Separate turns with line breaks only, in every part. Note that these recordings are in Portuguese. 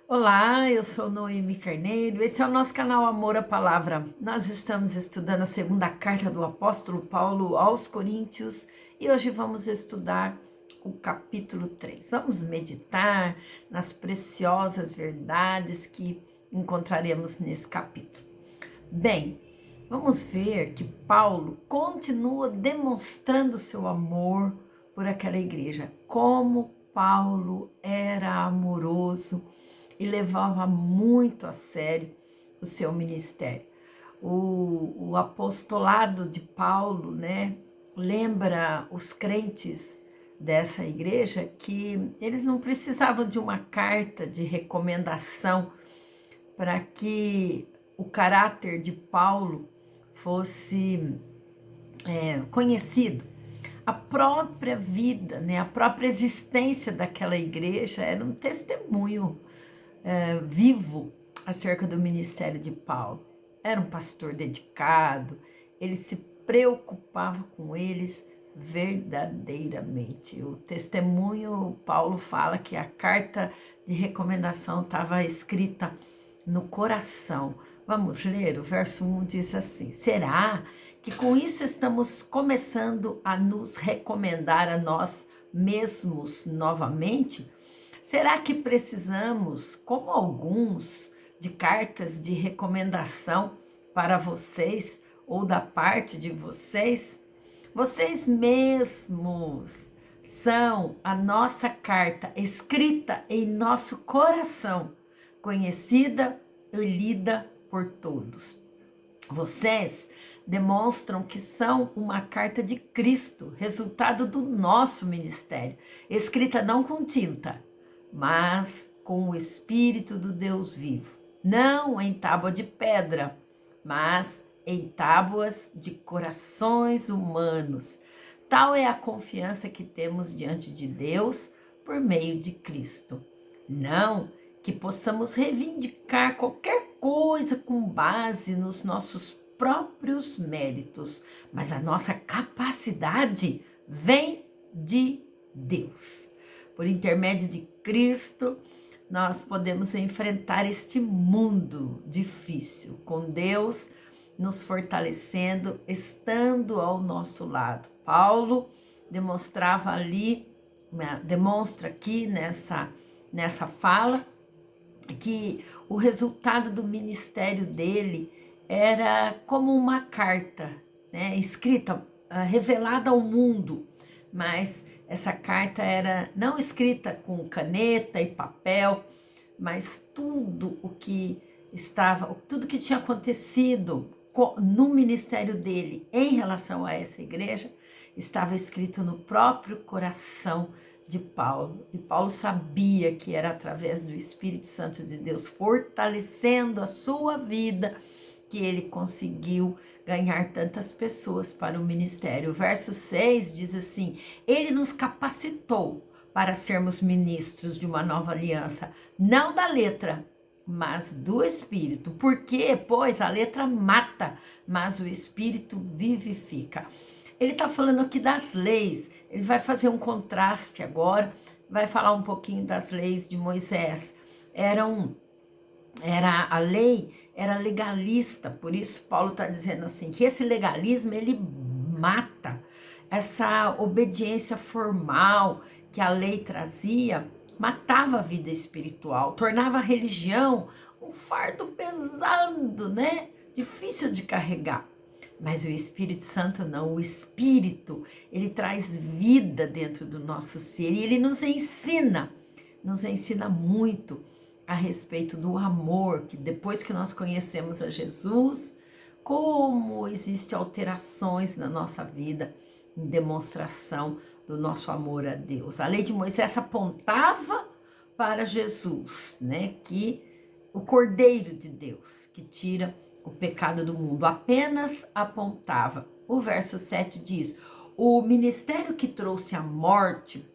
Olá, eu sou Noemi Carneiro, esse é o nosso canal Amor à Palavra. Nós estamos estudando a segunda carta do apóstolo Paulo aos Coríntios e hoje vamos estudar o capítulo 3. Vamos meditar nas preciosas verdades que encontraremos nesse capítulo. Bem, vamos ver que Paulo continua demonstrando seu amor por aquela igreja, como Paulo era amoroso e levava muito a sério o seu ministério. O apostolado de Paulo, né, lembra os crentes dessa igreja que eles não precisavam de uma carta de recomendação para que o caráter de Paulo fosse conhecido. A própria vida, né, a própria existência daquela igreja era um testemunho vivo acerca do ministério de Paulo. Era um pastor dedicado, ele se preocupava com eles verdadeiramente. O testemunho, Paulo fala que a carta de recomendação estava escrita no coração. Vamos ler, o verso 1 diz assim: será que com isso estamos começando a nos recomendar a nós mesmos novamente? Será que precisamos, como alguns, de cartas de recomendação para vocês ou da parte de vocês? Vocês mesmos são a nossa carta escrita em nosso coração, conhecida e lida por todos. Vocês demonstram que são uma carta de Cristo, resultado do nosso ministério, escrita não com tinta, mas com o Espírito do Deus vivo, não em tábua de pedra, mas em tábuas de corações humanos. Tal é a confiança que temos diante de Deus por meio de Cristo. Não que possamos reivindicar qualquer coisa com base nos nossos próprios méritos, mas a nossa capacidade vem de Deus. Por intermédio de Cristo, nós podemos enfrentar este mundo difícil, com Deus nos fortalecendo, estando ao nosso lado. Paulo demonstrava ali, demonstra aqui nessa fala, que o resultado do ministério dele era como uma carta, né, escrita, revelada ao mundo, mas essa carta era não escrita com caneta e papel, mas tudo que tinha acontecido no ministério dele em relação a essa igreja estava escrito no próprio coração de Paulo. E Paulo sabia que era através do Espírito Santo de Deus fortalecendo a sua vida que ele conseguiu ganhar tantas pessoas para o ministério. O verso 6 diz assim: ele nos capacitou para sermos ministros de uma nova aliança, não da letra, mas do Espírito. Por quê? Pois a letra mata, mas o Espírito vivifica. Ele está falando aqui das leis, ele vai fazer um contraste agora, vai falar um pouquinho das leis de Moisés. A lei era legalista, por isso Paulo está dizendo assim, que esse legalismo ele mata, essa obediência formal que a lei trazia, matava a vida espiritual, tornava a religião um fardo pesado, né? Difícil de carregar. Mas o Espírito Santo não, o Espírito, ele traz vida dentro do nosso ser e ele nos ensina muito a respeito do amor, que depois que nós conhecemos a Jesus, como existem alterações na nossa vida em demonstração do nosso amor a Deus. A lei de Moisés apontava para Jesus, né, que o Cordeiro de Deus, que tira o pecado do mundo, apenas apontava. O verso 7 diz: o ministério que trouxe a morte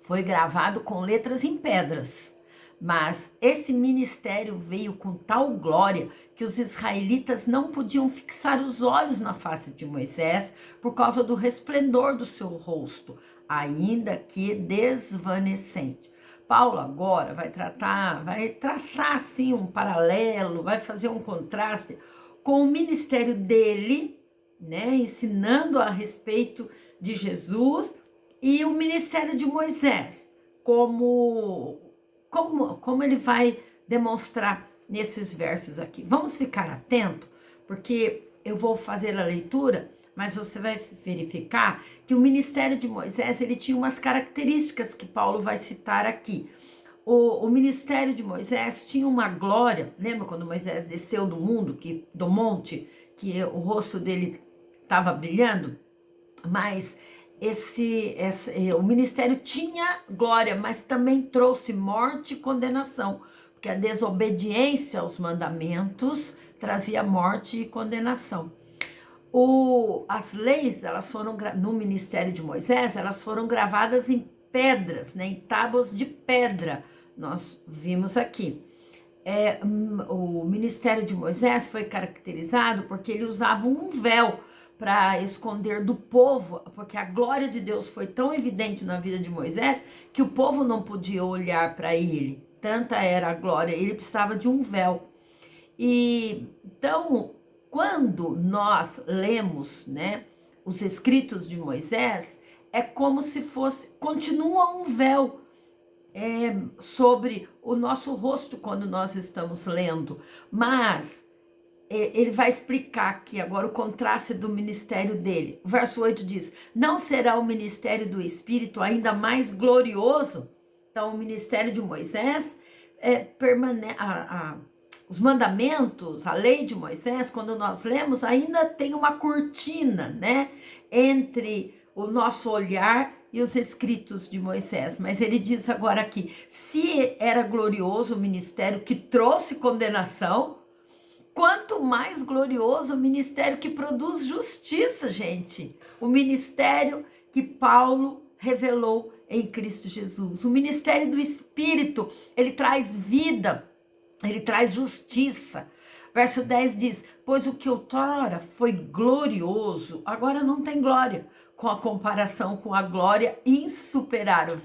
foi gravado com letras em pedras, mas esse ministério veio com tal glória que os israelitas não podiam fixar os olhos na face de Moisés por causa do resplendor do seu rosto, ainda que desvanecente. Paulo agora vai traçar assim um paralelo, vai fazer um contraste com o ministério dele, né, ensinando a respeito de Jesus, e o ministério de Moisés, como ele vai demonstrar nesses versos aqui. Vamos ficar atento, porque eu vou fazer a leitura, mas você vai verificar que o ministério de Moisés, ele tinha umas características que Paulo vai citar aqui. O ministério de Moisés tinha uma glória. Lembra quando Moisés desceu do monte, que o rosto dele estava brilhando? Mas o ministério tinha glória, mas também trouxe morte e condenação, porque a desobediência aos mandamentos trazia morte e condenação. As leis, no ministério de Moisés, elas foram gravadas em pedras, né, em tábuas de pedra. Nós vimos aqui. O ministério de Moisés foi caracterizado porque ele usava um véu para esconder do povo, porque a glória de Deus foi tão evidente na vida de Moisés que o povo não podia olhar para ele. Tanta era a glória, ele precisava de um véu. E então, quando nós lemos, né, os escritos de Moisés, é como se continua um véu sobre o nosso rosto quando nós estamos lendo, mas ele vai explicar aqui agora o contraste do ministério dele. O verso 8 diz: não será o ministério do Espírito ainda mais glorioso? Então, o ministério de Moisés os mandamentos, a lei de Moisés, quando nós lemos, ainda tem uma cortina, né, entre o nosso olhar e os escritos de Moisés. Mas ele diz agora aqui: se era glorioso o ministério que trouxe condenação, quanto mais glorioso o ministério que produz justiça, gente. O ministério que Paulo revelou em Cristo Jesus. O ministério do Espírito, ele traz vida, ele traz justiça. Verso 10 diz: pois o que outrora foi glorioso, agora não tem glória, com a comparação com a glória insuperável.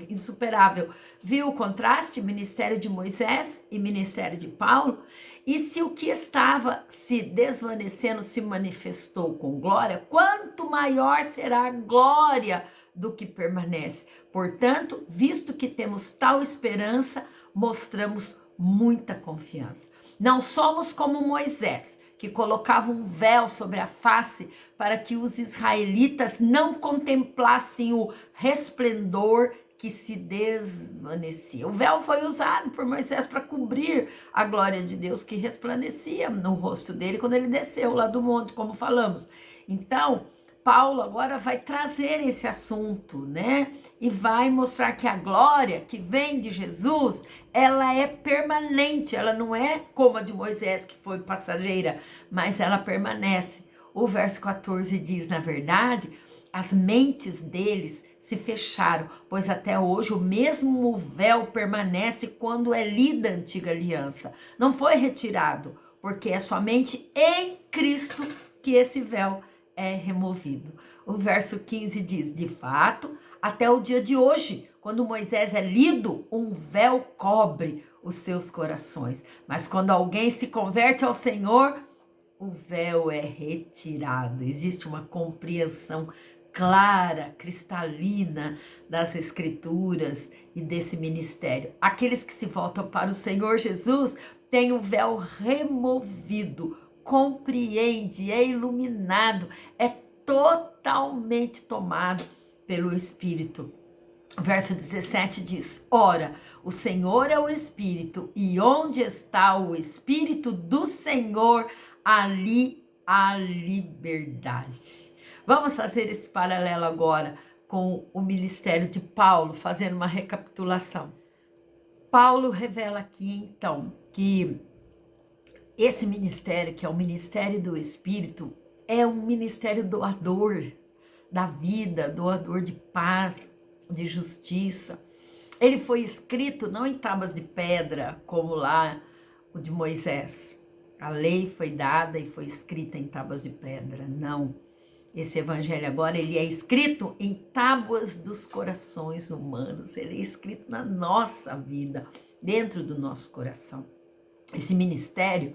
Insuperável. Viu o contraste? Ministério de Moisés e ministério de Paulo? E se o que estava se desvanecendo se manifestou com glória, quanto maior será a glória do que permanece. Portanto, visto que temos tal esperança, mostramos muita confiança. Não somos como Moisés, que colocava um véu sobre a face para que os israelitas não contemplassem o resplendor que se desvanecia. O véu foi usado por Moisés para cobrir a glória de Deus que resplandecia no rosto dele quando ele desceu lá do monte, como falamos. Então, Paulo agora vai trazer esse assunto, né? E vai mostrar que a glória que vem de Jesus, ela é permanente, ela não é como a de Moisés, que foi passageira, mas ela permanece. O verso 14 diz: na verdade, as mentes deles se fecharam, pois até hoje o mesmo véu permanece quando é lida a antiga aliança. Não foi retirado, porque é somente em Cristo que esse véu é removido. O verso 15 diz: de fato, até o dia de hoje, quando Moisés é lido, um véu cobre os seus corações. Mas quando alguém se converte ao Senhor, o véu é retirado. Existe uma compreensão clara, cristalina das Escrituras e desse ministério. Aqueles que se voltam para o Senhor Jesus têm o véu removido, compreende, é iluminado, é totalmente tomado pelo Espírito. Verso 17 diz: ora, o Senhor é o Espírito, e onde está o Espírito do Senhor, ali há liberdade. Vamos fazer esse paralelo agora com o ministério de Paulo, fazendo uma recapitulação. Paulo revela aqui, então, que esse ministério, que é o ministério do Espírito, é um ministério doador da vida, doador de paz, de justiça. Ele foi escrito não em tábuas de pedra, como lá o de Moisés. A lei foi dada e foi escrita em tábuas de pedra, não. Esse evangelho agora, ele é escrito em tábuas dos corações humanos, ele é escrito na nossa vida, dentro do nosso coração. Esse ministério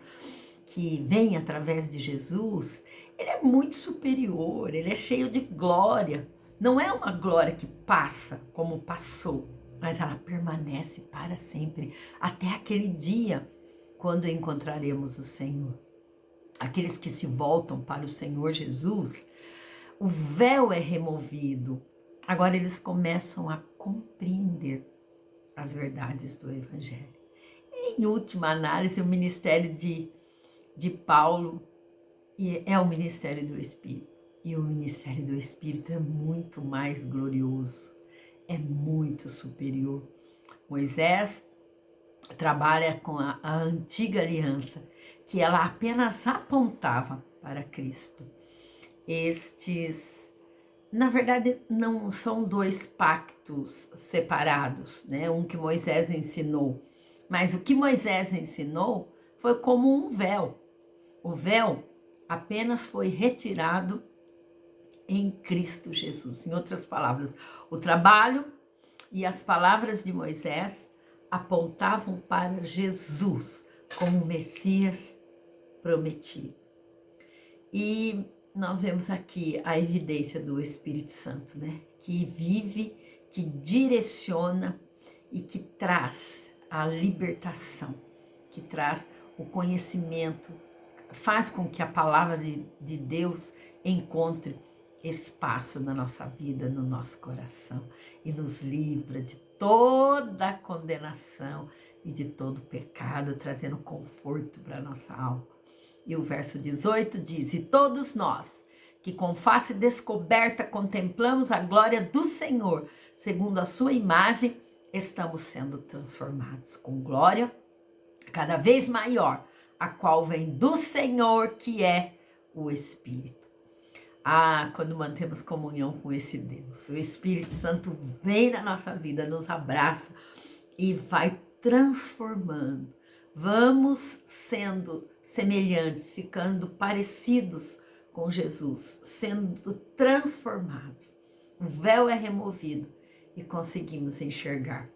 que vem através de Jesus, ele é muito superior, ele é cheio de glória. Não é uma glória que passa como passou, mas ela permanece para sempre, até aquele dia quando encontraremos o Senhor. Aqueles que se voltam para o Senhor Jesus, o véu é removido. Agora eles começam a compreender as verdades do Evangelho. Em última análise, o ministério de Paulo é o ministério do Espírito. E o ministério do Espírito é muito mais glorioso, é muito superior. Moisés trabalha com a antiga aliança, que ela apenas apontava para Cristo. Estes, na verdade, não são dois pactos separados, né? Um que Moisés ensinou, mas o que Moisés ensinou foi como um véu. O véu apenas foi retirado em Cristo Jesus. Em outras palavras, o trabalho e as palavras de Moisés apontavam para Jesus como o Messias prometido. E nós vemos aqui a evidência do Espírito Santo, né? Que vive, que direciona e que traz a libertação, que traz o conhecimento, faz com que a palavra de Deus encontre espaço na nossa vida, no nosso coração e nos livra de toda a condenação e de todo pecado, trazendo conforto para a nossa alma. E o verso 18 diz: e todos nós, que com face descoberta contemplamos a glória do Senhor, segundo a sua imagem, estamos sendo transformados com glória cada vez maior, a qual vem do Senhor, que é o Espírito. Quando mantemos comunhão com esse Deus, o Espírito Santo vem na nossa vida, nos abraça e vai transformando. Vamos sendo semelhantes, ficando parecidos com Jesus, sendo transformados. O véu é removido e conseguimos enxergar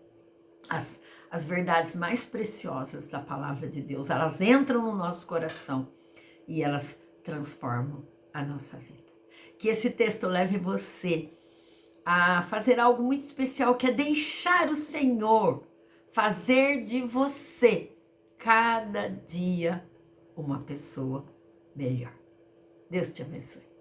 as verdades mais preciosas da palavra de Deus. Elas entram no nosso coração e elas transformam a nossa vida. Que esse texto leve você a fazer algo muito especial, que é deixar o Senhor fazer de você cada dia uma pessoa melhor. Deus te abençoe.